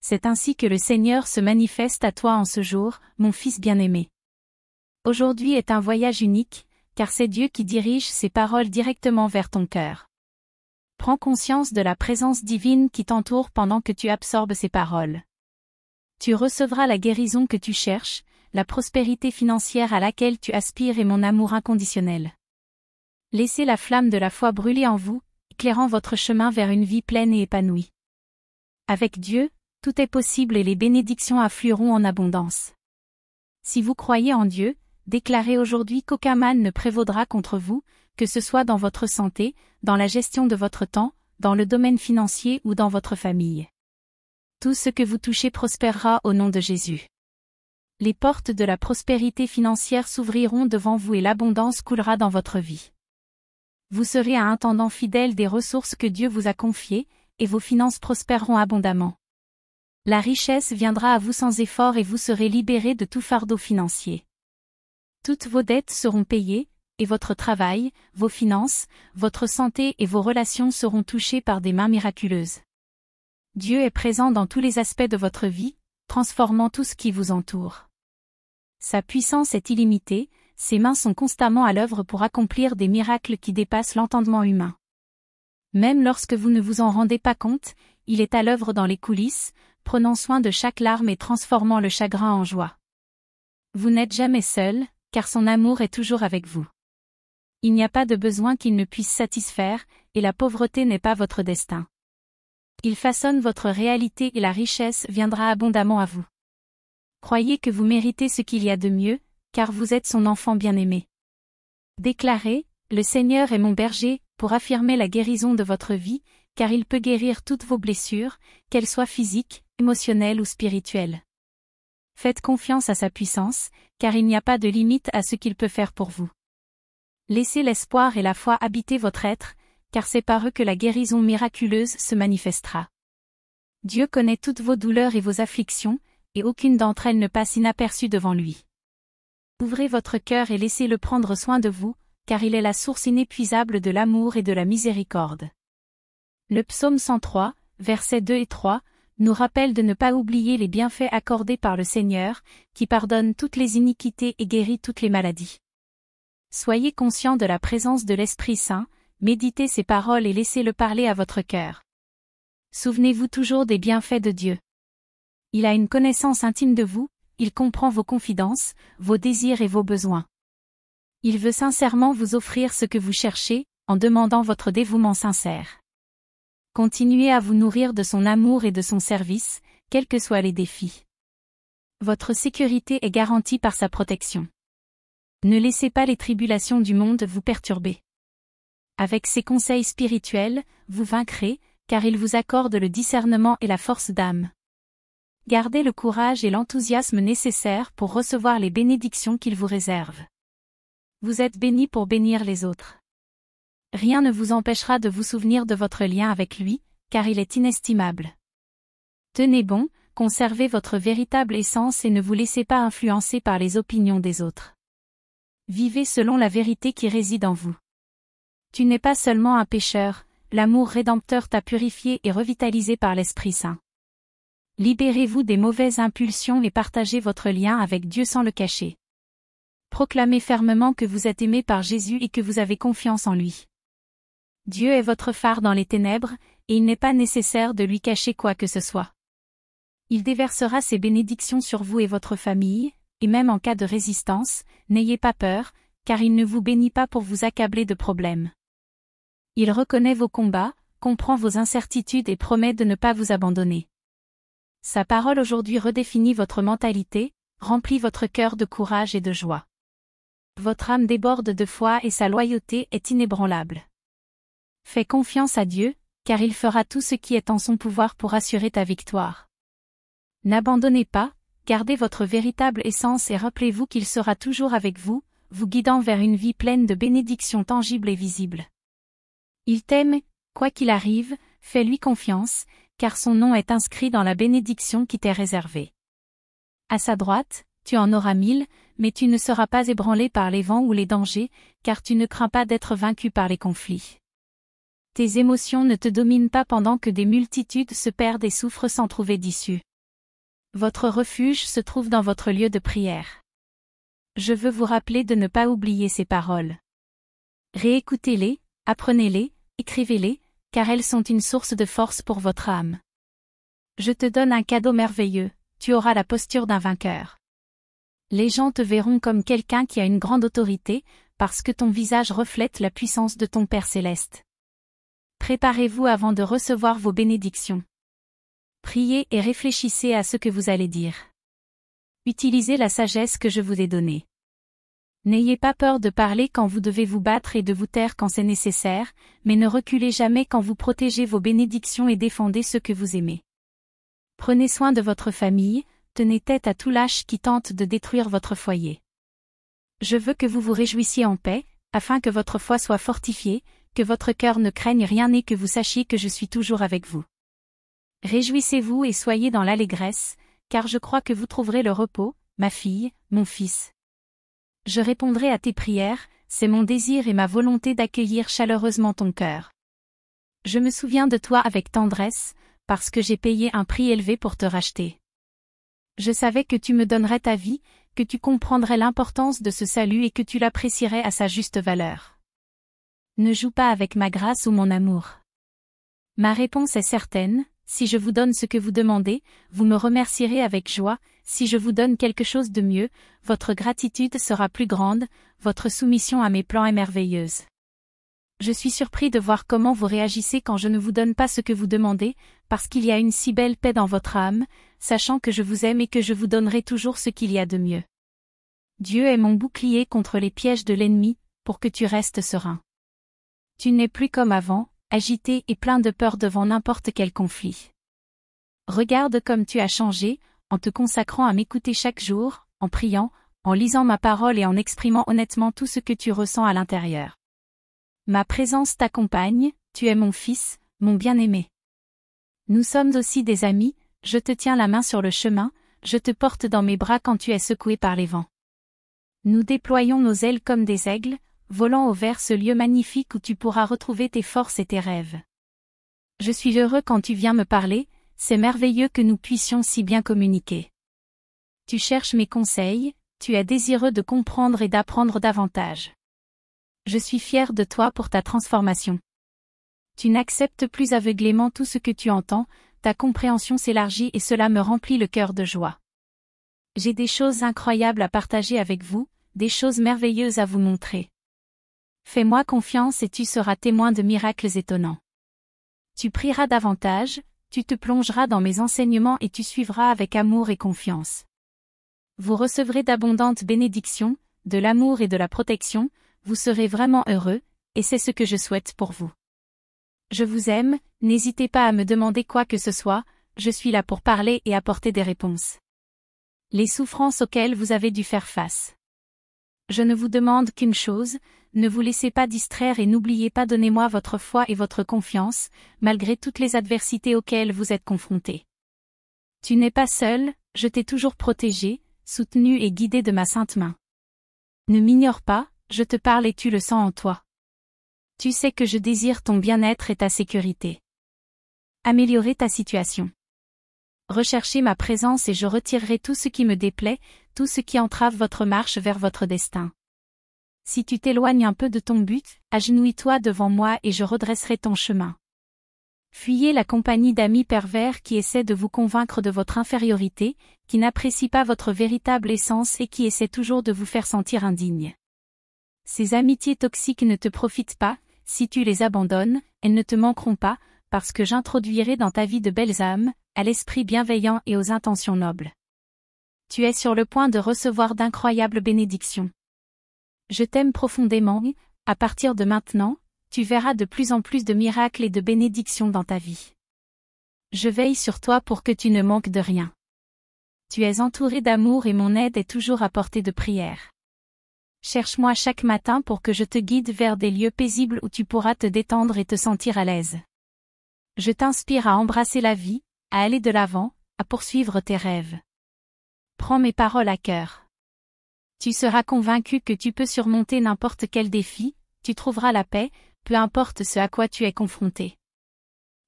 C'est ainsi que le Seigneur se manifeste à toi en ce jour, mon fils bien-aimé. Aujourd'hui est un voyage unique, car c'est Dieu qui dirige ses paroles directement vers ton cœur. Prends conscience de la présence divine qui t'entoure pendant que tu absorbes ces paroles. Tu recevras la guérison que tu cherches, la prospérité financière à laquelle tu aspires et mon amour inconditionnel. Laissez la flamme de la foi brûler en vous, éclairant votre chemin vers une vie pleine et épanouie. Avec Dieu, tout est possible et les bénédictions afflueront en abondance. Si vous croyez en Dieu, déclarez aujourd'hui qu'aucun mal ne prévaudra contre vous, que ce soit dans votre santé, dans la gestion de votre temps, dans le domaine financier ou dans votre famille. Tout ce que vous touchez prospérera au nom de Jésus. Les portes de la prospérité financière s'ouvriront devant vous et l'abondance coulera dans votre vie. Vous serez un intendant fidèle des ressources que Dieu vous a confiées, et vos finances prospéreront abondamment. La richesse viendra à vous sans effort et vous serez libéré de tout fardeau financier. Toutes vos dettes seront payées, et votre travail, vos finances, votre santé et vos relations seront touchés par des mains miraculeuses. Dieu est présent dans tous les aspects de votre vie, transformant tout ce qui vous entoure. Sa puissance est illimitée, ses mains sont constamment à l'œuvre pour accomplir des miracles qui dépassent l'entendement humain. Même lorsque vous ne vous en rendez pas compte, il est à l'œuvre dans les coulisses, prenant soin de chaque larme et transformant le chagrin en joie. Vous n'êtes jamais seul, car son amour est toujours avec vous. Il n'y a pas de besoin qu'il ne puisse satisfaire, et la pauvreté n'est pas votre destin. Il façonne votre réalité et la richesse viendra abondamment à vous. Croyez que vous méritez ce qu'il y a de mieux, car vous êtes son enfant bien-aimé. Déclarez, le Seigneur est mon berger, pour affirmer la guérison de votre vie, car il peut guérir toutes vos blessures, qu'elles soient physiques, émotionnelles ou spirituelles. Faites confiance à sa puissance, car il n'y a pas de limite à ce qu'il peut faire pour vous. Laissez l'espoir et la foi habiter votre être, car c'est par eux que la guérison miraculeuse se manifestera. Dieu connaît toutes vos douleurs et vos afflictions, et aucune d'entre elles ne passe inaperçue devant lui. Ouvrez votre cœur et laissez-le prendre soin de vous, car il est la source inépuisable de l'amour et de la miséricorde. Le psaume 103, versets 2 et 3, nous rappelle de ne pas oublier les bienfaits accordés par le Seigneur, qui pardonne toutes les iniquités et guérit toutes les maladies. Soyez conscients de la présence de l'Esprit Saint, méditez ses paroles et laissez-le parler à votre cœur. Souvenez-vous toujours des bienfaits de Dieu. Il a une connaissance intime de vous, il comprend vos confidences, vos désirs et vos besoins. Il veut sincèrement vous offrir ce que vous cherchez, en demandant votre dévouement sincère. Continuez à vous nourrir de son amour et de son service, quels que soient les défis. Votre sécurité est garantie par sa protection. Ne laissez pas les tribulations du monde vous perturber. Avec ses conseils spirituels, vous vaincrez, car il vous accorde le discernement et la force d'âme. Gardez le courage et l'enthousiasme nécessaires pour recevoir les bénédictions qu'il vous réserve. Vous êtes bénis pour bénir les autres. Rien ne vous empêchera de vous souvenir de votre lien avec lui, car il est inestimable. Tenez bon, conservez votre véritable essence et ne vous laissez pas influencer par les opinions des autres. Vivez selon la vérité qui réside en vous. Tu n'es pas seulement un pécheur, l'amour rédempteur t'a purifié et revitalisé par l'Esprit Saint. Libérez-vous des mauvaises impulsions et partagez votre lien avec Dieu sans le cacher. Proclamez fermement que vous êtes aimé par Jésus et que vous avez confiance en lui. Dieu est votre phare dans les ténèbres, et il n'est pas nécessaire de lui cacher quoi que ce soit. Il déversera ses bénédictions sur vous et votre famille, et même en cas de résistance, n'ayez pas peur, car il ne vous bénit pas pour vous accabler de problèmes. Il reconnaît vos combats, comprend vos incertitudes et promet de ne pas vous abandonner. Sa parole aujourd'hui redéfinit votre mentalité, remplit votre cœur de courage et de joie. Votre âme déborde de foi et sa loyauté est inébranlable. Fais confiance à Dieu, car il fera tout ce qui est en son pouvoir pour assurer ta victoire. N'abandonnez pas, gardez votre véritable essence et rappelez-vous qu'il sera toujours avec vous, vous guidant vers une vie pleine de bénédictions tangibles et visibles. Il t'aime, quoi qu'il arrive, fais-lui confiance, car son nom est inscrit dans la bénédiction qui t'est réservée. À sa droite, tu en auras 1000, mais tu ne seras pas ébranlé par les vents ou les dangers, car tu ne crains pas d'être vaincu par les conflits. Tes émotions ne te dominent pas pendant que des multitudes se perdent et souffrent sans trouver d'issue. Votre refuge se trouve dans votre lieu de prière. Je veux vous rappeler de ne pas oublier ces paroles. Réécoutez-les, apprenez-les, écrivez-les, car elles sont une source de force pour votre âme. Je te donne un cadeau merveilleux, tu auras la posture d'un vainqueur. Les gens te verront comme quelqu'un qui a une grande autorité, parce que ton visage reflète la puissance de ton Père céleste. Préparez-vous avant de recevoir vos bénédictions. Priez et réfléchissez à ce que vous allez dire. Utilisez la sagesse que je vous ai donnée. N'ayez pas peur de parler quand vous devez vous battre et de vous taire quand c'est nécessaire, mais ne reculez jamais quand vous protégez vos bénédictions et défendez ceux que vous aimez. Prenez soin de votre famille, tenez tête à tout lâche qui tente de détruire votre foyer. Je veux que vous vous réjouissiez en paix, afin que votre foi soit fortifiée, que votre cœur ne craigne rien et que vous sachiez que je suis toujours avec vous. Réjouissez-vous et soyez dans l'allégresse, car je crois que vous trouverez le repos, ma fille, mon fils. Je répondrai à tes prières, c'est mon désir et ma volonté d'accueillir chaleureusement ton cœur. Je me souviens de toi avec tendresse, parce que j'ai payé un prix élevé pour te racheter. Je savais que tu me donnerais ta vie, que tu comprendrais l'importance de ce salut et que tu l'apprécierais à sa juste valeur. Ne joue pas avec ma grâce ou mon amour. Ma réponse est certaine, si je vous donne ce que vous demandez, vous me remercierez avec joie, si je vous donne quelque chose de mieux, votre gratitude sera plus grande, votre soumission à mes plans est merveilleuse. Je suis surpris de voir comment vous réagissez quand je ne vous donne pas ce que vous demandez, parce qu'il y a une si belle paix dans votre âme, sachant que je vous aime et que je vous donnerai toujours ce qu'il y a de mieux. Dieu est mon bouclier contre les pièges de l'ennemi, pour que tu restes serein. Tu n'es plus comme avant, agité et plein de peur devant n'importe quel conflit. Regarde comme tu as changé, en te consacrant à m'écouter chaque jour, en priant, en lisant ma parole et en exprimant honnêtement tout ce que tu ressens à l'intérieur. Ma présence t'accompagne, tu es mon fils, mon bien-aimé. Nous sommes aussi des amis, je te tiens la main sur le chemin, je te porte dans mes bras quand tu es secoué par les vents. Nous déployons nos ailes comme des aigles, volant vers ce lieu magnifique où tu pourras retrouver tes forces et tes rêves. Je suis heureux quand tu viens me parler, c'est merveilleux que nous puissions si bien communiquer. Tu cherches mes conseils, tu es désireux de comprendre et d'apprendre davantage. Je suis fier de toi pour ta transformation. Tu n'acceptes plus aveuglément tout ce que tu entends, ta compréhension s'élargit et cela me remplit le cœur de joie. J'ai des choses incroyables à partager avec vous, des choses merveilleuses à vous montrer. Fais-moi confiance et tu seras témoin de miracles étonnants. Tu prieras davantage, tu te plongeras dans mes enseignements et tu suivras avec amour et confiance. Vous recevrez d'abondantes bénédictions, de l'amour et de la protection, vous serez vraiment heureux, et c'est ce que je souhaite pour vous. Je vous aime, n'hésitez pas à me demander quoi que ce soit, je suis là pour parler et apporter des réponses. Les souffrances auxquelles vous avez dû faire face. Je ne vous demande qu'une chose, ne vous laissez pas distraire et n'oubliez pas donnez-moi votre foi et votre confiance, malgré toutes les adversités auxquelles vous êtes confrontés. Tu n'es pas seul, je t'ai toujours protégé, soutenu et guidé de ma sainte main. Ne m'ignore pas, je te parle et tu le sens en toi. Tu sais que je désire ton bien-être et ta sécurité. Améliorer ta situation. Recherchez ma présence et je retirerai tout ce qui me déplaît, tout ce qui entrave votre marche vers votre destin. Si tu t'éloignes un peu de ton but, agenouille-toi devant moi et je redresserai ton chemin. Fuyez la compagnie d'amis pervers qui essaient de vous convaincre de votre infériorité, qui n'apprécient pas votre véritable essence et qui essaient toujours de vous faire sentir indigne. Ces amitiés toxiques ne te profitent pas, si tu les abandonnes, elles ne te manqueront pas, parce que j'introduirai dans ta vie de belles âmes, à l'esprit bienveillant et aux intentions nobles. Tu es sur le point de recevoir d'incroyables bénédictions. Je t'aime profondément, à partir de maintenant, tu verras de plus en plus de miracles et de bénédictions dans ta vie. Je veille sur toi pour que tu ne manques de rien. Tu es entouré d'amour et mon aide est toujours à portée de prière. Cherche-moi chaque matin pour que je te guide vers des lieux paisibles où tu pourras te détendre et te sentir à l'aise. Je t'inspire à embrasser la vie, à aller de l'avant, à poursuivre tes rêves. Prends mes paroles à cœur. Tu seras convaincu que tu peux surmonter n'importe quel défi, tu trouveras la paix, peu importe ce à quoi tu es confronté.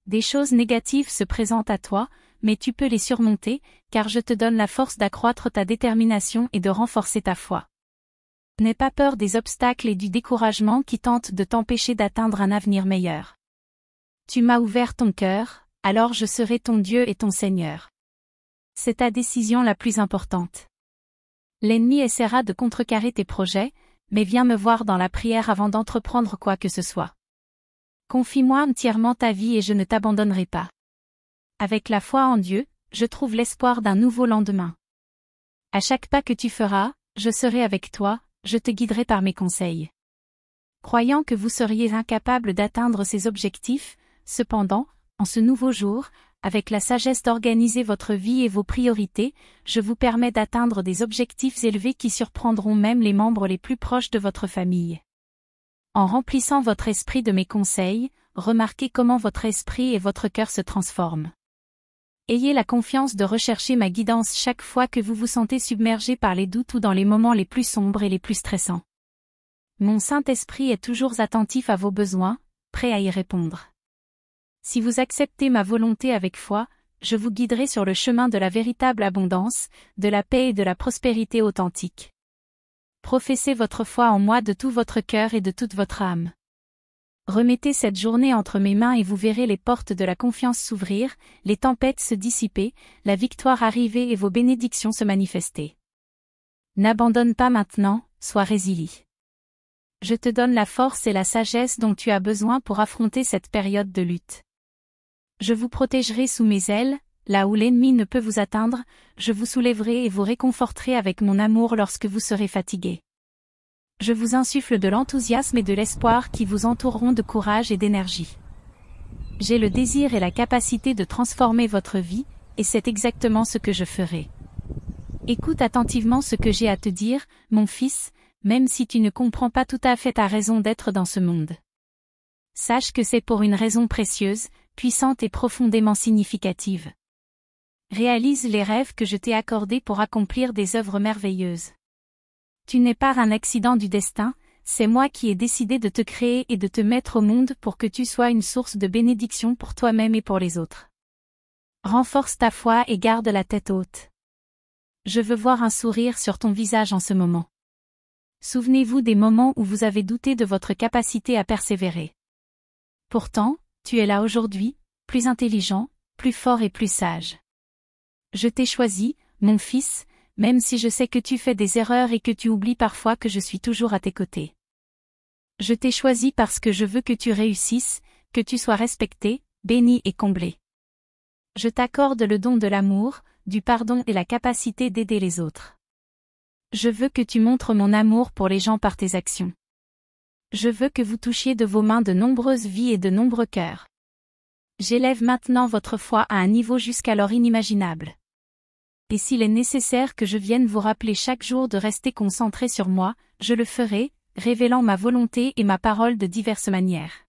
Des choses négatives se présentent à toi, mais tu peux les surmonter, car je te donne la force d'accroître ta détermination et de renforcer ta foi. N'aie pas peur des obstacles et du découragement qui tentent de t'empêcher d'atteindre un avenir meilleur. Tu m'as ouvert ton cœur, alors je serai ton Dieu et ton Seigneur. C'est ta décision la plus importante. L'ennemi essaiera de contrecarrer tes projets, mais viens me voir dans la prière avant d'entreprendre quoi que ce soit. Confie-moi entièrement ta vie et je ne t'abandonnerai pas. Avec la foi en Dieu, je trouve l'espoir d'un nouveau lendemain. À chaque pas que tu feras, je serai avec toi, je te guiderai par mes conseils. Croyant que vous seriez incapable d'atteindre ces objectifs, cependant, en ce nouveau jour, avec la sagesse d'organiser votre vie et vos priorités, je vous permets d'atteindre des objectifs élevés qui surprendront même les membres les plus proches de votre famille. En remplissant votre esprit de mes conseils, remarquez comment votre esprit et votre cœur se transforment. Ayez la confiance de rechercher ma guidance chaque fois que vous vous sentez submergé par les doutes ou dans les moments les plus sombres et les plus stressants. Mon Saint-Esprit est toujours attentif à vos besoins, prêt à y répondre. Si vous acceptez ma volonté avec foi, je vous guiderai sur le chemin de la véritable abondance, de la paix et de la prospérité authentique. Professez votre foi en moi de tout votre cœur et de toute votre âme. Remettez cette journée entre mes mains et vous verrez les portes de la confiance s'ouvrir, les tempêtes se dissiper, la victoire arriver et vos bénédictions se manifester. N'abandonne pas maintenant, sois résilient. Je te donne la force et la sagesse dont tu as besoin pour affronter cette période de lutte. Je vous protégerai sous mes ailes, là où l'ennemi ne peut vous atteindre, je vous soulèverai et vous réconforterai avec mon amour lorsque vous serez fatigué. Je vous insuffle de l'enthousiasme et de l'espoir qui vous entoureront de courage et d'énergie. J'ai le désir et la capacité de transformer votre vie, et c'est exactement ce que je ferai. Écoute attentivement ce que j'ai à te dire, mon fils, même si tu ne comprends pas tout à fait ta raison d'être dans ce monde. Sache que c'est pour une raison précieuse, puissante et profondément significative. Réalise les rêves que je t'ai accordés pour accomplir des œuvres merveilleuses. Tu n'es pas un accident du destin, c'est moi qui ai décidé de te créer et de te mettre au monde pour que tu sois une source de bénédiction pour toi-même et pour les autres. Renforce ta foi et garde la tête haute. Je veux voir un sourire sur ton visage en ce moment. Souvenez-vous des moments où vous avez douté de votre capacité à persévérer. Pourtant, tu es là aujourd'hui, plus intelligent, plus fort et plus sage. Je t'ai choisi, mon fils, même si je sais que tu fais des erreurs et que tu oublies parfois que je suis toujours à tes côtés. Je t'ai choisi parce que je veux que tu réussisses, que tu sois respecté, béni et comblé. Je t'accorde le don de l'amour, du pardon et la capacité d'aider les autres. Je veux que tu montres mon amour pour les gens par tes actions. Je veux que vous touchiez de vos mains de nombreuses vies et de nombreux cœurs. J'élève maintenant votre foi à un niveau jusqu'alors inimaginable. Et s'il est nécessaire que je vienne vous rappeler chaque jour de rester concentré sur moi, je le ferai, révélant ma volonté et ma parole de diverses manières.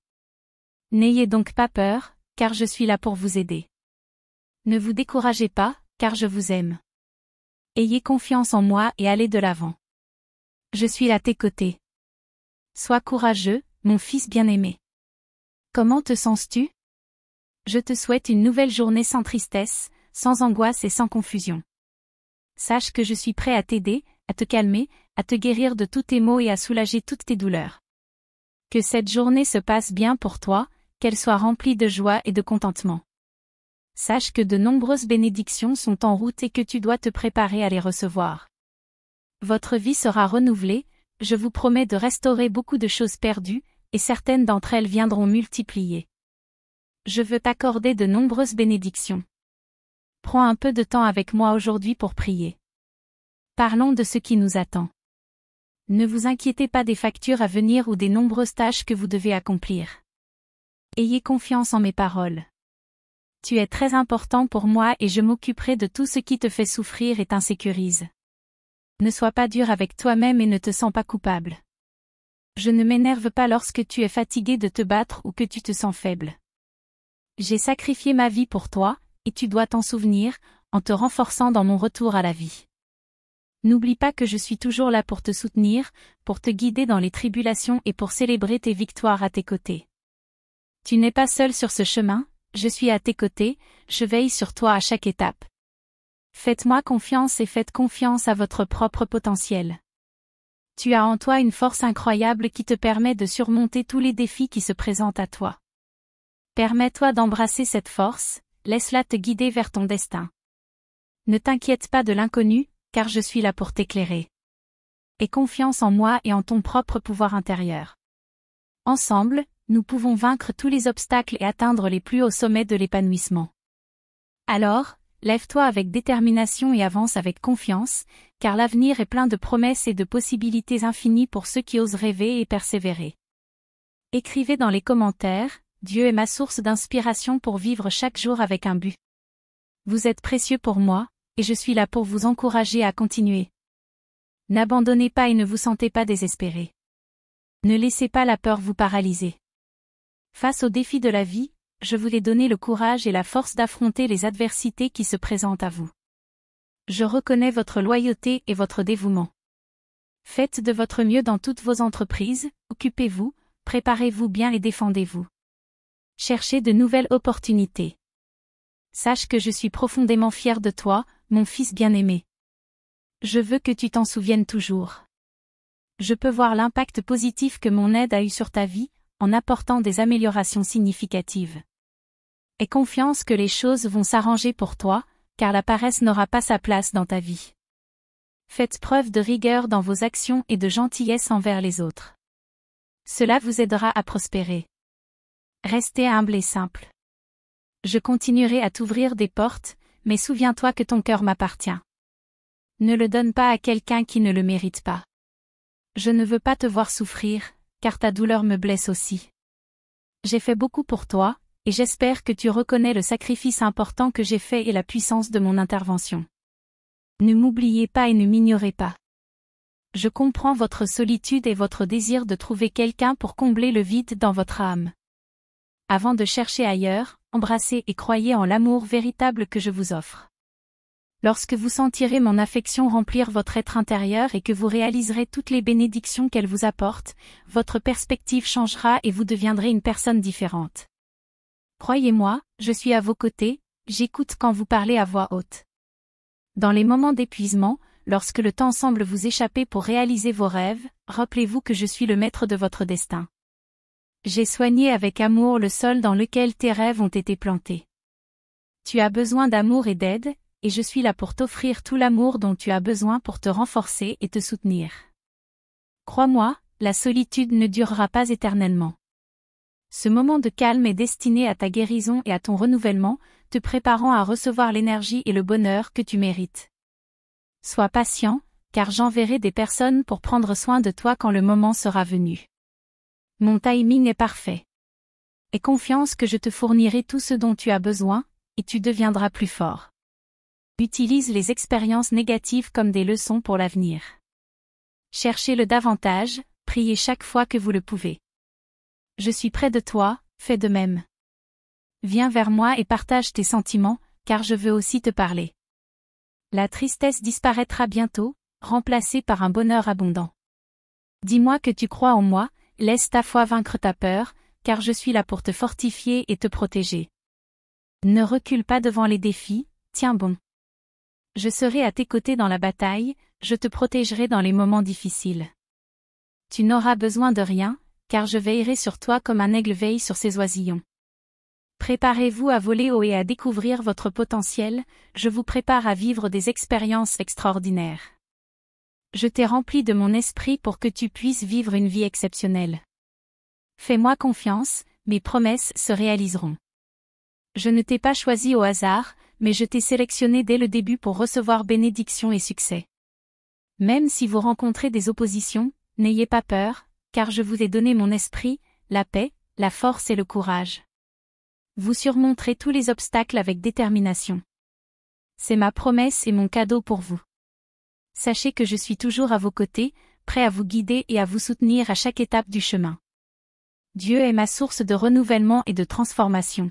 N'ayez donc pas peur, car je suis là pour vous aider. Ne vous découragez pas, car je vous aime. Ayez confiance en moi et allez de l'avant. Je suis à tes côtés. Sois courageux, mon fils bien-aimé. Comment te sens-tu? Je te souhaite une nouvelle journée sans tristesse, sans angoisse et sans confusion. Sache que je suis prêt à t'aider, à te calmer, à te guérir de tous tes maux et à soulager toutes tes douleurs. Que cette journée se passe bien pour toi, qu'elle soit remplie de joie et de contentement. Sache que de nombreuses bénédictions sont en route et que tu dois te préparer à les recevoir. Votre vie sera renouvelée, je vous promets de restaurer beaucoup de choses perdues, et certaines d'entre elles viendront multiplier. Je veux t'accorder de nombreuses bénédictions. Prends un peu de temps avec moi aujourd'hui pour prier. Parlons de ce qui nous attend. Ne vous inquiétez pas des factures à venir ou des nombreuses tâches que vous devez accomplir. Ayez confiance en mes paroles. Tu es très important pour moi et je m'occuperai de tout ce qui te fait souffrir et t'insécurise. Ne sois pas dur avec toi-même et ne te sens pas coupable. Je ne m'énerve pas lorsque tu es fatigué de te battre ou que tu te sens faible. J'ai sacrifié ma vie pour toi, et tu dois t'en souvenir, en te renforçant dans mon retour à la vie. N'oublie pas que je suis toujours là pour te soutenir, pour te guider dans les tribulations et pour célébrer tes victoires à tes côtés. Tu n'es pas seul sur ce chemin, je suis à tes côtés, je veille sur toi à chaque étape. Faites-moi confiance et faites confiance à votre propre potentiel. Tu as en toi une force incroyable qui te permet de surmonter tous les défis qui se présentent à toi. Permets-toi d'embrasser cette force, laisse-la te guider vers ton destin. Ne t'inquiète pas de l'inconnu, car je suis là pour t'éclairer. Aie confiance en moi et en ton propre pouvoir intérieur. Ensemble, nous pouvons vaincre tous les obstacles et atteindre les plus hauts sommets de l'épanouissement. Alors, lève-toi avec détermination et avance avec confiance, car l'avenir est plein de promesses et de possibilités infinies pour ceux qui osent rêver et persévérer. Écrivez dans les commentaires, Dieu est ma source d'inspiration pour vivre chaque jour avec un but. Vous êtes précieux pour moi, et je suis là pour vous encourager à continuer. N'abandonnez pas et ne vous sentez pas désespéré. Ne laissez pas la peur vous paralyser. Face aux défis de la vie, je vous ai donné le courage et la force d'affronter les adversités qui se présentent à vous. Je reconnais votre loyauté et votre dévouement. Faites de votre mieux dans toutes vos entreprises, occupez-vous, préparez-vous bien et défendez-vous. Cherchez de nouvelles opportunités. Sache que je suis profondément fier de toi, mon fils bien-aimé. Je veux que tu t'en souviennes toujours. Je peux voir l'impact positif que mon aide a eu sur ta vie, en apportant des améliorations significatives. Aie confiance que les choses vont s'arranger pour toi, car la paresse n'aura pas sa place dans ta vie. Faites preuve de rigueur dans vos actions et de gentillesse envers les autres. Cela vous aidera à prospérer. Restez humble et simple. Je continuerai à t'ouvrir des portes, mais souviens-toi que ton cœur m'appartient. Ne le donne pas à quelqu'un qui ne le mérite pas. Je ne veux pas te voir souffrir, car ta douleur me blesse aussi. J'ai fait beaucoup pour toi, et j'espère que tu reconnais le sacrifice important que j'ai fait et la puissance de mon intervention. Ne m'oubliez pas et ne m'ignorez pas. Je comprends votre solitude et votre désir de trouver quelqu'un pour combler le vide dans votre âme. Avant de chercher ailleurs, embrassez et croyez en l'amour véritable que je vous offre. Lorsque vous sentirez mon affection remplir votre être intérieur et que vous réaliserez toutes les bénédictions qu'elle vous apporte, votre perspective changera et vous deviendrez une personne différente. Croyez-moi, je suis à vos côtés, j'écoute quand vous parlez à voix haute. Dans les moments d'épuisement, lorsque le temps semble vous échapper pour réaliser vos rêves, rappelez-vous que je suis le maître de votre destin. J'ai soigné avec amour le sol dans lequel tes rêves ont été plantés. Tu as besoin d'amour et d'aide, et je suis là pour t'offrir tout l'amour dont tu as besoin pour te renforcer et te soutenir. Crois-moi, la solitude ne durera pas éternellement. Ce moment de calme est destiné à ta guérison et à ton renouvellement, te préparant à recevoir l'énergie et le bonheur que tu mérites. Sois patient, car j'enverrai des personnes pour prendre soin de toi quand le moment sera venu. Mon timing est parfait. Aie confiance que je te fournirai tout ce dont tu as besoin, et tu deviendras plus fort. Utilise les expériences négatives comme des leçons pour l'avenir. Cherchez-le davantage, priez chaque fois que vous le pouvez. Je suis près de toi, fais de même. Viens vers moi et partage tes sentiments, car je veux aussi te parler. La tristesse disparaîtra bientôt, remplacée par un bonheur abondant. Dis-moi que tu crois en moi, laisse ta foi vaincre ta peur, car je suis là pour te fortifier et te protéger. Ne recule pas devant les défis, tiens bon. Je serai à tes côtés dans la bataille, je te protégerai dans les moments difficiles. Tu n'auras besoin de rien, car je veillerai sur toi comme un aigle veille sur ses oisillons. Préparez-vous à voler haut et à découvrir votre potentiel, je vous prépare à vivre des expériences extraordinaires. Je t'ai rempli de mon esprit pour que tu puisses vivre une vie exceptionnelle. Fais-moi confiance, mes promesses se réaliseront. Je ne t'ai pas choisi au hasard, mais je t'ai sélectionné dès le début pour recevoir bénédiction et succès. Même si vous rencontrez des oppositions, n'ayez pas peur, car je vous ai donné mon esprit, la paix, la force et le courage. Vous surmonterez tous les obstacles avec détermination. C'est ma promesse et mon cadeau pour vous. Sachez que je suis toujours à vos côtés, prêt à vous guider et à vous soutenir à chaque étape du chemin. Dieu est ma source de renouvellement et de transformation.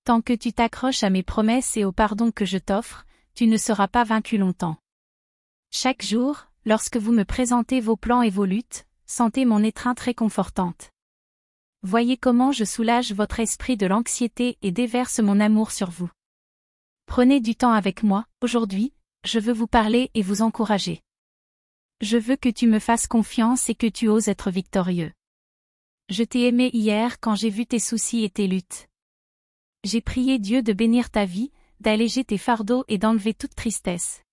Tant que tu t'accroches à mes promesses et au pardon que je t'offre, tu ne seras pas vaincu longtemps. Chaque jour, lorsque vous me présentez vos plans et vos luttes, sentez mon étreinte réconfortante. Voyez comment je soulage votre esprit de l'anxiété et déverse mon amour sur vous. Prenez du temps avec moi, aujourd'hui, je veux vous parler et vous encourager. Je veux que tu me fasses confiance et que tu oses être victorieux. Je t'ai aimé hier quand j'ai vu tes soucis et tes luttes. J'ai prié Dieu de bénir ta vie, d'alléger tes fardeaux et d'enlever toute tristesse.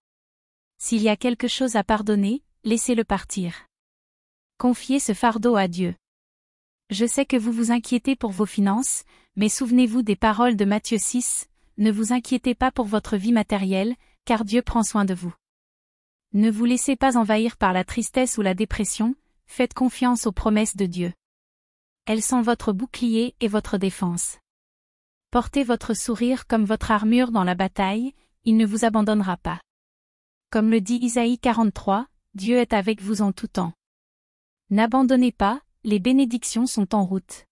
S'il y a quelque chose à pardonner, laissez-le partir. Confiez ce fardeau à Dieu. Je sais que vous vous inquiétez pour vos finances, mais souvenez-vous des paroles de Matthieu 6, ne vous inquiétez pas pour votre vie matérielle, car Dieu prend soin de vous. Ne vous laissez pas envahir par la tristesse ou la dépression, faites confiance aux promesses de Dieu. Elles sont votre bouclier et votre défense. Portez votre sourire comme votre armure dans la bataille, il ne vous abandonnera pas. Comme le dit Isaïe 43, Dieu est avec vous en tout temps. N'abandonnez pas, les bénédictions sont en route.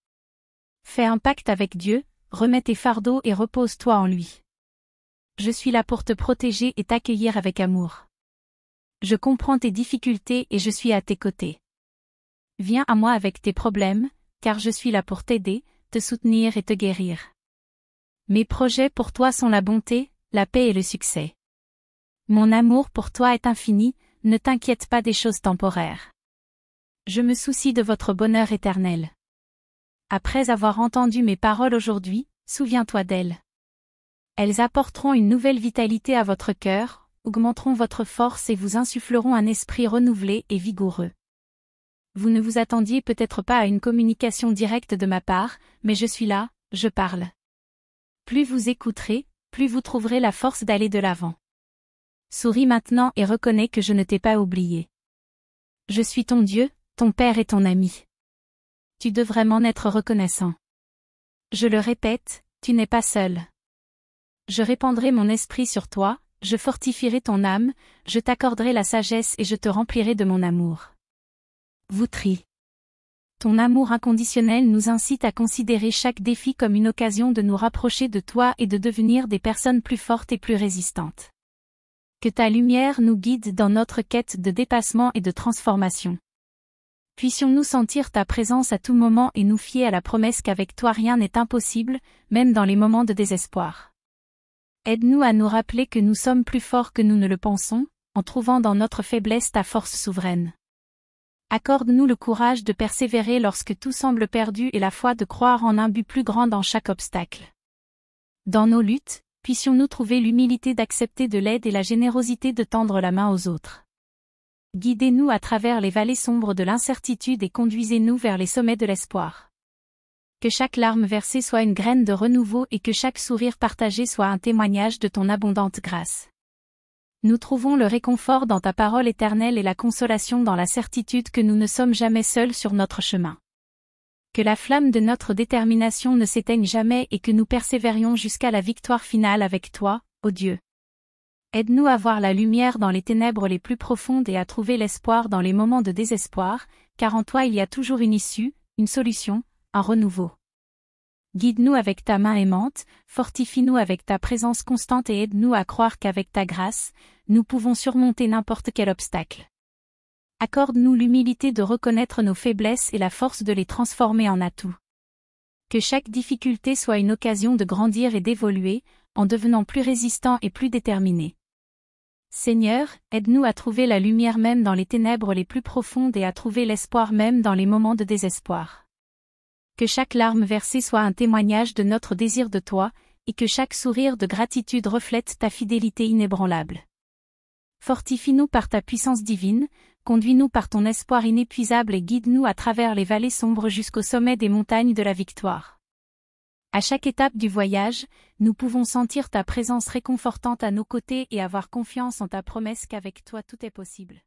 Fais un pacte avec Dieu, remets tes fardeaux et repose-toi en lui. Je suis là pour te protéger et t'accueillir avec amour. Je comprends tes difficultés et je suis à tes côtés. Viens à moi avec tes problèmes, car je suis là pour t'aider, te soutenir et te guérir. Mes projets pour toi sont la bonté, la paix et le succès. Mon amour pour toi est infini, ne t'inquiète pas des choses temporaires. Je me soucie de votre bonheur éternel. Après avoir entendu mes paroles aujourd'hui, souviens-toi d'elles. Elles apporteront une nouvelle vitalité à votre cœur, augmenteront votre force et vous insuffleront un esprit renouvelé et vigoureux. Vous ne vous attendiez peut-être pas à une communication directe de ma part, mais je suis là, je parle. Plus vous écouterez, plus vous trouverez la force d'aller de l'avant. Souris maintenant et reconnais que je ne t'ai pas oublié. Je suis ton Dieu, ton Père et ton ami. Tu devrais m'en être reconnaissant. Je le répète, tu n'es pas seul. Je répandrai mon esprit sur toi, je fortifierai ton âme, je t'accorderai la sagesse et je te remplirai de mon amour. Voutri. Ton amour inconditionnel nous incite à considérer chaque défi comme une occasion de nous rapprocher de toi et de devenir des personnes plus fortes et plus résistantes. Que ta lumière nous guide dans notre quête de dépassement et de transformation. Puissions-nous sentir ta présence à tout moment et nous fier à la promesse qu'avec toi rien n'est impossible, même dans les moments de désespoir. Aide-nous à nous rappeler que nous sommes plus forts que nous ne le pensons, en trouvant dans notre faiblesse ta force souveraine. Accorde-nous le courage de persévérer lorsque tout semble perdu et la foi de croire en un but plus grand dans chaque obstacle. Dans nos luttes, puissions-nous trouver l'humilité d'accepter de l'aide et la générosité de tendre la main aux autres. Guidez-nous à travers les vallées sombres de l'incertitude et conduisez-nous vers les sommets de l'espoir. Que chaque larme versée soit une graine de renouveau et que chaque sourire partagé soit un témoignage de ton abondante grâce. Nous trouvons le réconfort dans ta parole éternelle et la consolation dans la certitude que nous ne sommes jamais seuls sur notre chemin. Que la flamme de notre détermination ne s'éteigne jamais et que nous persévérions jusqu'à la victoire finale avec toi, ô Dieu. Aide-nous à voir la lumière dans les ténèbres les plus profondes et à trouver l'espoir dans les moments de désespoir, car en toi il y a toujours une issue, une solution, un renouveau. Guide-nous avec ta main aimante, fortifie-nous avec ta présence constante et aide-nous à croire qu'avec ta grâce, nous pouvons surmonter n'importe quel obstacle. Accorde-nous l'humilité de reconnaître nos faiblesses et la force de les transformer en atouts. Que chaque difficulté soit une occasion de grandir et d'évoluer, en devenant plus résistant et plus déterminé. Seigneur, aide-nous à trouver la lumière même dans les ténèbres les plus profondes et à trouver l'espoir même dans les moments de désespoir. Que chaque larme versée soit un témoignage de notre désir de toi, et que chaque sourire de gratitude reflète ta fidélité inébranlable. Fortifie-nous par ta puissance divine, conduis-nous par ton espoir inépuisable et guide-nous à travers les vallées sombres jusqu'au sommet des montagnes de la victoire. À chaque étape du voyage, nous pouvons sentir ta présence réconfortante à nos côtés et avoir confiance en ta promesse qu'avec toi tout est possible.